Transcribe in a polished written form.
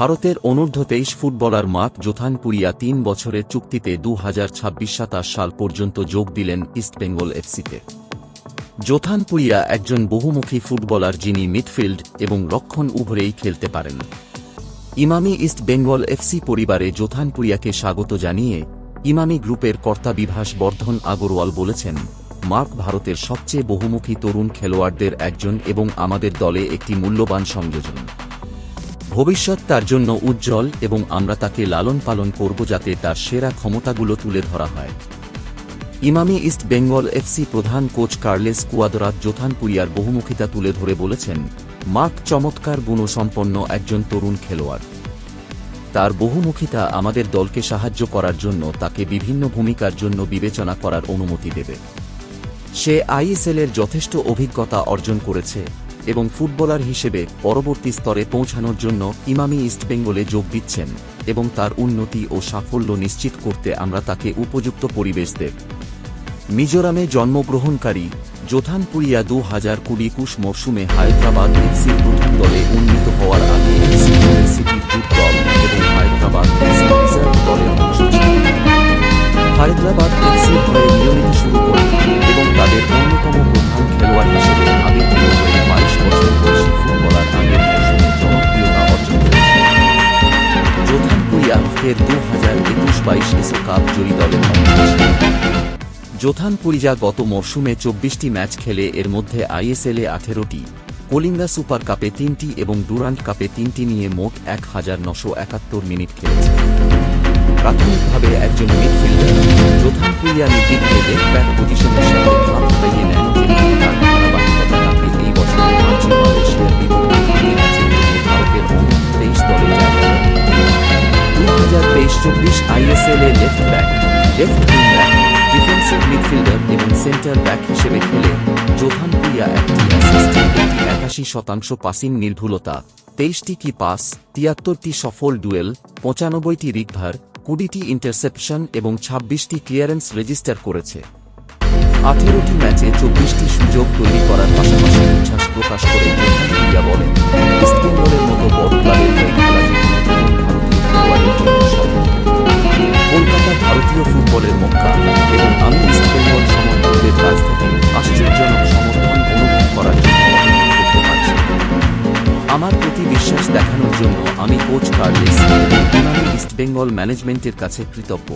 ভারতের অনূর্ধ্ব-23 footballer mark জোথানপুরিয়া ৩ বছরের চুক্তিতে ২০২৬-২৭ সাল পর্যন্ত যোগ দিলেন ইস্টবেঙ্গল এফসিতে। জোথানপুরিয়া একজন বহুমুখী ফুটবলার যিনি মিডফিল্ড এবং রক্ষণ উভয়েই খেলতে পারেন। ইমামি ইস্টবেঙ্গল এফসি পরিবারে জোথানপুরিয়াকে স্বাগত জানিয়ে ইমামি গ্রুপের কর্তা বিভাস বর্ধন আগরওয়াল বলেছেন, মার্ক ভারতের সবচেয়ে বহুমুখী তরুণ খেলোয়াড়দের একজন এবং আমাদের দলে একটি মূল্যবান সংযোজন। ভবিষ্যৎ তার জন্য উজ্জ্বল এবং আমরা তাকে লালন পালন করব যাতে তার সেরা ক্ষমতাগুলো তুলে ধরা হয়। ইমামি ইস্ট বেঙ্গল এফসি প্রধান কোচ কার্লেস কুয়াদরাত জোথানপুরিয়ার বহুমুখিতা তুলে ধরে বলেছেন, মার্ক চমৎকার গুণসম্পন্ন একজন তরুণ খেলোয়াড়। তার বহুমুখিতা আমাদের দলকে সাহায্য করার জন্য তাকে বিভিন্ন ভূমিকার জন্য বিবেচনা করার অনুমতি দেবে। সে আইএসএলের যথেষ্ট অভিজ্ঞতা অর্জন করেছে এবং ফুটবলার হিসেবে পরবর্তী স্তরে পৌঁছানোর জন্য ইমামি ইস্টবেঙ্গলে যোগ দিচ্ছেন এবং তার উন্নতি ও সাফল্য নিশ্চিত করতে আমরা তাকে উপযুক্ত পরিবেশ দেব। মিজোরামে জন্মগ্রহণকারী জোথানপুরিয়া ২০২০-২১ মরশুমে হায়দ্রাবাদ এফসির প্রথম দলে উন্নীত হওয়ার আগে এফসি সিটির গ্রুপ দল এবং হায়দ্রাবাদ এফসি রিজার্ভ দলের অংশ ছিলেন। হায়দ্রাবাদ এফসির হয়ে নিয়মিত শুরু করেন এবং তাদের অন্যতম প্রধান খেলোয়াড় হিসেবে আবির্ভূত হয়ে ২২ বছর বয়সী ফুটবলার আগের মৌসুমে জনপ্রিয়তা অর্জন করেছেন। জোথানপুরিয়া ফের ২০২১-২২ এসো কাপ জয়ী দলের অংশ ছিলেন। জোথানপুরিয়া গত মরশুমে ২৪টি ম্যাচ খেলে এর মধ্যে আইএসএলে ১৮টি, কলিঙ্গা সুপার কাপে ৩টি এবং ডুরান্ট কাপে ৩টি নিয়ে মোট ১৯৭১ মিনিট খেলেছে। প্রাথমিকভাবে একজন মিডফিল্ডার, জোথানপুরিয়া নির্বিঘ্নে লেফট ব্যাক পজিশনের সাথে খাপ খাইয়ে নেন, যেখানে তার ধারাবাহিকতা তাকে এই বছর মার্চে মালয়েশিয়ার বিপক্ষে ম্যাচের জন্য ভারতের অনূর্ধ্ব-23 দলে জায়গা দেন। ২০২৩-২৪ আইএসএলে left back, left wing back, defensive midfielder এবং সেন্টার ব্যাক হিসেবে খেলে জোথানপুরিয়া একটি অ্যাসিস্ট, একটি ৮১% পাসিং নির্ভুলতা, ২৩টি কি পাস, ৭৩টি সফল ডুয়েল, ৯৫টি রিকভার, ২০টি ইন্টারসেপশন এবং ২৬টি ক্লিয়ারেন্স রেজিস্টার করেছে। ১৮টি ম্যাচে ২৪টি সুযোগ তৈরি করার পাশাপাশি উচ্ছ্বাস প্রকাশ করে জোথানপুরিয়া বলেন, ইস্টবেঙ্গলের মতো বড় ক্লাবের হয়ে খেলা যে কোনো ভারতীয় খেলোয়াড়ের জন্য স্বপ্ন। কলকাতা ভারতীয় ফুটবলের মক্কা এবং আমি ইস্টবেঙ্গল সমর্থকদের কাছ থেকে আশ্চর্যজনক সমর্থন অনুভব করার জন্য অপেক্ষা করতে পারছি। আমার প্রতি বিশ্বাস দেখানোর জন্য আমি কোচ কার্লেস এবং ইমামি ইস্টবেঙ্গল ম্যানেজমেন্টের কাছে কৃতজ্ঞ।